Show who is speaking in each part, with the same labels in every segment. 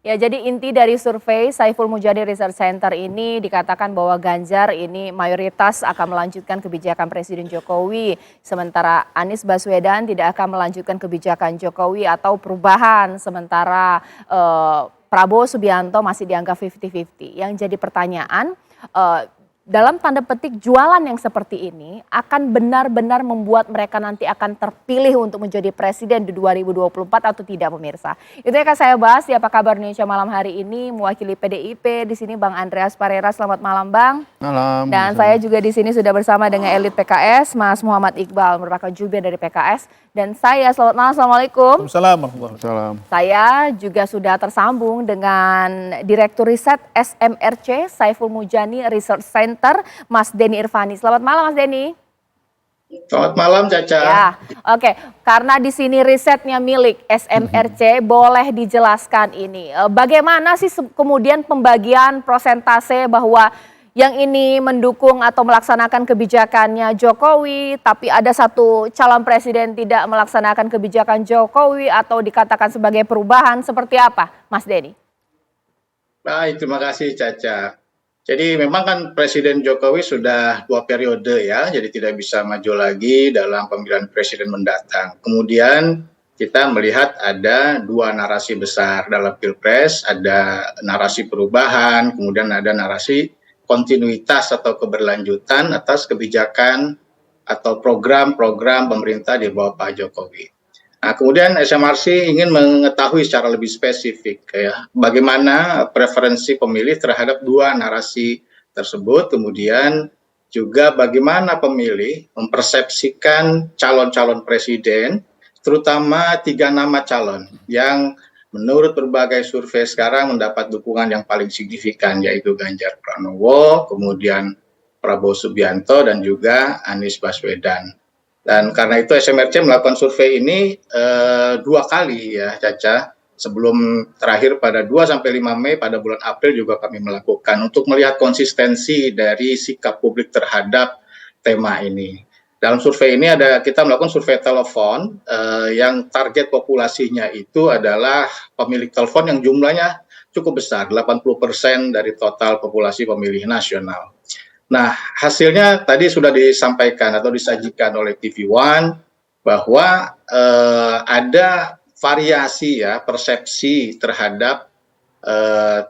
Speaker 1: Ya, jadi inti dari survei Saiful Mujani Research Center ini dikatakan bahwa Ganjar ini mayoritas akan melanjutkan kebijakan Presiden Jokowi, sementara Anies Baswedan tidak akan melanjutkan kebijakan Jokowi atau perubahan, sementara Prabowo Subianto masih dianggap 50-50. Yang jadi pertanyaan, dalam tanda petik jualan yang seperti ini akan benar-benar membuat mereka nanti akan terpilih untuk menjadi presiden di 2024 atau tidak, pemirsa. Itu yang akan saya bahas di Apa Kabar Indonesia malam hari ini. Mewakili PDIP di sini Bang Andreas Parera. Selamat malam, Bang.
Speaker 2: Malam.
Speaker 1: Dan saya juga di sini sudah bersama dengan elit PKS, Mas Muhammad Iqbal, merupakan jubir dari PKS. Dan saya, selamat malam, assalamualaikum.
Speaker 2: Waalaikumsalam.
Speaker 1: Saya juga sudah tersambung dengan Direktur Riset SMRC Saiful Mujani Research Center, Mas Denny Irvani. Selamat malam, Mas Denny.
Speaker 3: Selamat malam, Caca.
Speaker 1: Ya, oke. Karena di sini risetnya milik SMRC, boleh dijelaskan ini. Bagaimana sih kemudian pembagian prosentase bahwa yang ini mendukung atau melaksanakan kebijakannya Jokowi, tapi ada satu calon presiden tidak melaksanakan kebijakan Jokowi atau dikatakan sebagai perubahan, seperti apa, Mas Denny?
Speaker 3: Baik, terima kasih, Caca. Jadi memang kan Presiden Jokowi sudah 2 periode ya, jadi tidak bisa maju lagi dalam pemilihan presiden mendatang. Kemudian kita melihat ada 2 narasi besar dalam Pilpres, ada narasi perubahan, kemudian ada narasi kontinuitas atau keberlanjutan atas kebijakan atau program-program pemerintah di bawah Pak Jokowi. Nah, kemudian SMRC ingin mengetahui secara lebih spesifik ya, bagaimana preferensi pemilih terhadap 2 narasi tersebut, kemudian juga bagaimana pemilih mempersepsikan calon-calon presiden, terutama 3 nama calon yang menurut berbagai survei sekarang mendapat dukungan yang paling signifikan, yaitu Ganjar Pranowo, kemudian Prabowo Subianto, dan juga Anies Baswedan. Dan karena itu SMRC melakukan survei ini 2 kali ya, Caca. Sebelum terakhir pada 2-5 Mei pada bulan April juga kami melakukan untuk melihat konsistensi dari sikap publik terhadap tema ini. Dalam survei ini kita melakukan survei telepon yang target populasinya itu adalah pemilik telepon yang jumlahnya cukup besar, 80% dari total populasi pemilih nasional. Nah, hasilnya tadi sudah disampaikan atau disajikan oleh TV One bahwa ada variasi ya persepsi terhadap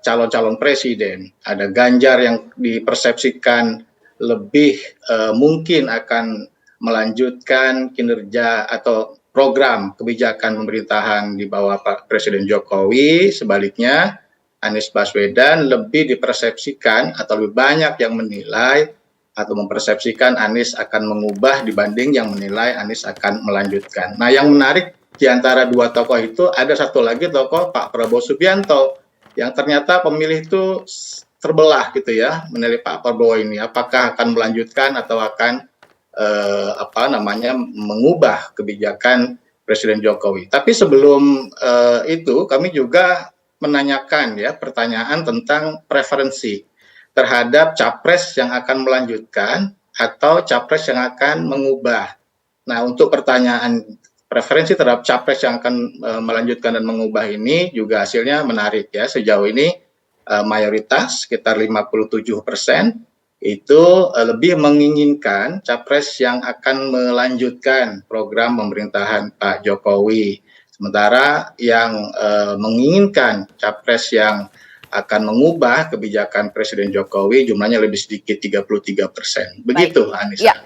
Speaker 3: calon-calon presiden. Ada Ganjar yang dipersepsikan lebih mungkin akan melanjutkan kinerja atau program kebijakan pemerintahan di bawah Pak Presiden Jokowi. Sebaliknya, Anies Baswedan lebih dipersepsikan atau lebih banyak yang menilai atau mempersepsikan Anies akan mengubah dibanding yang menilai Anies akan melanjutkan. Nah, yang menarik di antara 2 tokoh itu ada satu lagi tokoh Pak Prabowo Subianto yang ternyata pemilih itu terbelah gitu ya, menilai Pak Prabowo ini apakah akan melanjutkan atau akan mengubah kebijakan Presiden Jokowi. Tapi sebelum itu kami juga menanyakan ya pertanyaan tentang preferensi terhadap capres yang akan melanjutkan atau capres yang akan mengubah. Nah, untuk pertanyaan preferensi terhadap capres yang akan melanjutkan dan mengubah ini juga hasilnya menarik ya. Sejauh ini mayoritas sekitar 57% itu lebih menginginkan capres yang akan melanjutkan program pemerintahan Pak Jokowi. Sementara yang menginginkan capres yang akan mengubah kebijakan Presiden Jokowi jumlahnya lebih sedikit, 33%. Begitu, Anissa.
Speaker 1: Ya.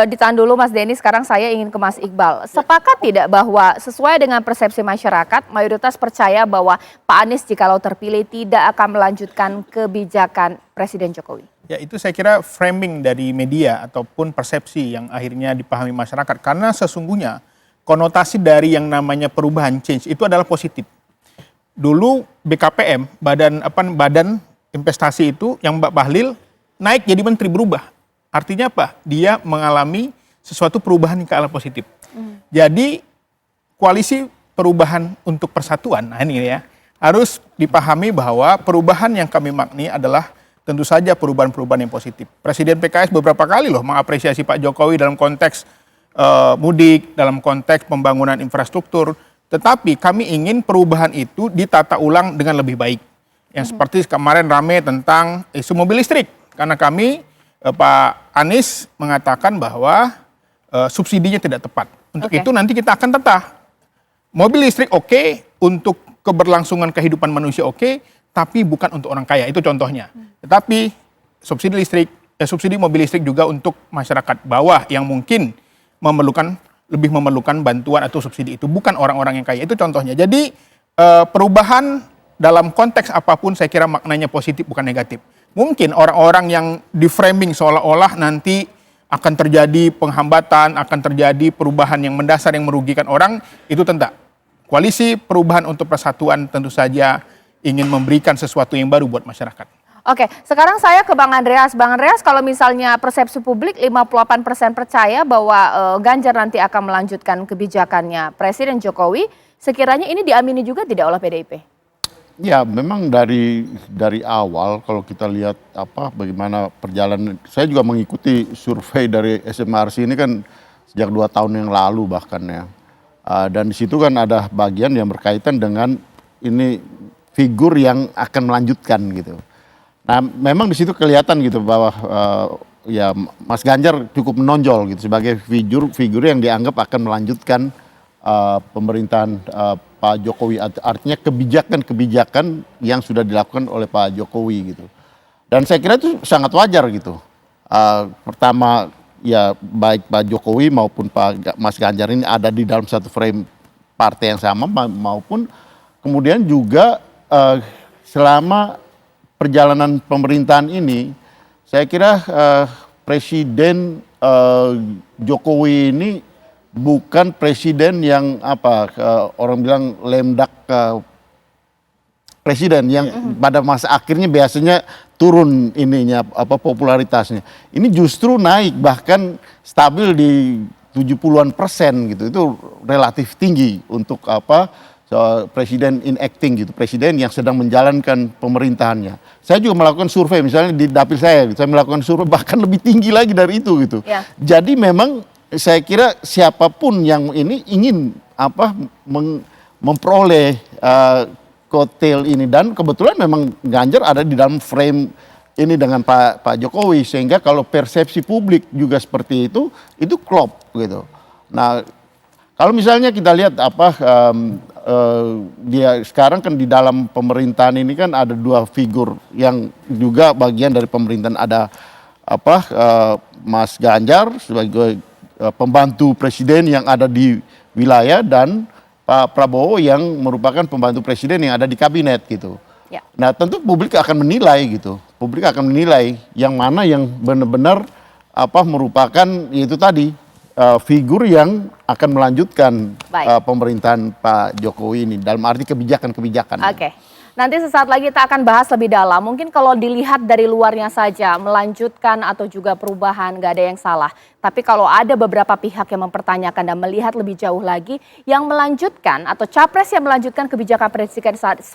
Speaker 1: Ditahan dulu Mas Denny, sekarang saya ingin ke Mas Iqbal. Sepakat tidak bahwa sesuai dengan persepsi masyarakat, mayoritas percaya bahwa Pak Anies jikalau terpilih tidak akan melanjutkan kebijakan Presiden Jokowi?
Speaker 2: Ya, itu saya kira framing dari media ataupun persepsi yang akhirnya dipahami masyarakat. Karena sesungguhnya konotasi dari yang namanya perubahan change itu adalah positif. Dulu BKPM, badan investasi itu yang Mbak Bahlil naik jadi menteri berubah. Artinya apa? Dia mengalami sesuatu perubahan yang ke arah positif. Jadi koalisi perubahan untuk persatuan, nah ini ya, harus dipahami bahwa perubahan yang kami makni adalah tentu saja perubahan-perubahan yang positif. Presiden PKS beberapa kali loh mengapresiasi Pak Jokowi dalam konteks mudik, dalam konteks pembangunan infrastruktur. Tetapi kami ingin perubahan itu ditata ulang dengan lebih baik. Yang seperti kemarin rame tentang isu mobil listrik. Karena kami, Pak Anies mengatakan bahwa subsidinya tidak tepat. Untuk itu nanti kita akan tata. Mobil listrik oke, untuk keberlangsungan kehidupan manusia oke, tapi bukan untuk orang kaya. Itu contohnya. Tetapi subsidi mobil listrik juga untuk masyarakat bawah yang mungkin lebih memerlukan bantuan atau subsidi itu. Bukan orang-orang yang kaya. Itu contohnya. Jadi perubahan dalam konteks apapun saya kira maknanya positif bukan negatif. Mungkin orang-orang yang di-framing seolah-olah nanti akan terjadi penghambatan, akan terjadi perubahan yang mendasar yang merugikan orang, itu tentu. Koalisi Perubahan untuk Persatuan tentu saja ingin memberikan sesuatu yang baru buat masyarakat.
Speaker 1: Oke, sekarang saya ke Bang Andreas. Bang Andreas, kalau misalnya persepsi publik 58% percaya bahwa Ganjar nanti akan melanjutkan kebijakannya Presiden Jokowi, sekiranya ini diamini juga tidak oleh PDIP?
Speaker 4: Ya, memang dari awal kalau kita lihat bagaimana perjalanan, saya juga mengikuti survei dari SMRC ini kan sejak 2 tahun yang lalu bahkan ya. Dan di situ kan ada bagian yang berkaitan dengan ini figur yang akan melanjutkan gitu. Nah, memang di situ kelihatan gitu bahwa ya Mas Ganjar cukup menonjol gitu sebagai figur yang dianggap akan melanjutkan pemerintahan Pak Jokowi, artinya kebijakan-kebijakan yang sudah dilakukan oleh Pak Jokowi gitu. Dan saya kira itu sangat wajar gitu. Pertama ya baik Pak Jokowi maupun Pak Mas Ganjar ini ada di dalam satu frame partai yang sama, maupun kemudian juga selama perjalanan pemerintahan ini saya kira Presiden Jokowi ini bukan presiden yang orang bilang lemdak presiden yang pada masa akhirnya biasanya turun ininya popularitasnya. Ini justru naik bahkan stabil di 70-an% gitu. Itu relatif tinggi untuk presiden in acting gitu, presiden yang sedang menjalankan pemerintahannya. Saya juga melakukan survei misalnya di dapil saya melakukan survei bahkan lebih tinggi lagi dari itu gitu. Ya. Jadi memang saya kira siapapun yang ini ingin memperoleh kotel ini, dan kebetulan memang Ganjar ada di dalam frame ini dengan Pak Jokowi, sehingga kalau persepsi publik juga seperti itu klop gitu. Nah, kalau misalnya kita lihat dia sekarang kan di dalam pemerintahan ini kan ada 2 figur yang juga bagian dari pemerintahan, ada Mas Ganjar sebagai pembantu presiden yang ada di wilayah, dan Pak Prabowo yang merupakan pembantu presiden yang ada di kabinet gitu. Ya. Nah, tentu publik akan menilai gitu. Publik akan menilai yang mana yang benar-benar merupakan yaitu tadi figur yang akan melanjutkan pemerintahan Pak Jokowi ini dalam arti kebijakan-kebijakan.
Speaker 1: Oke. Nanti sesaat lagi kita akan bahas lebih dalam. Mungkin kalau dilihat dari luarnya saja, melanjutkan atau juga perubahan, nggak ada yang salah. Tapi kalau ada beberapa pihak yang mempertanyakan dan melihat lebih jauh lagi, yang melanjutkan atau capres yang melanjutkan kebijakan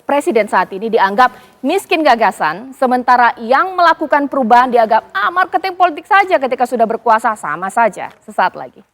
Speaker 1: presiden saat ini dianggap miskin gagasan, sementara yang melakukan perubahan dianggap marketing politik saja ketika sudah berkuasa, sama saja. Sesaat lagi.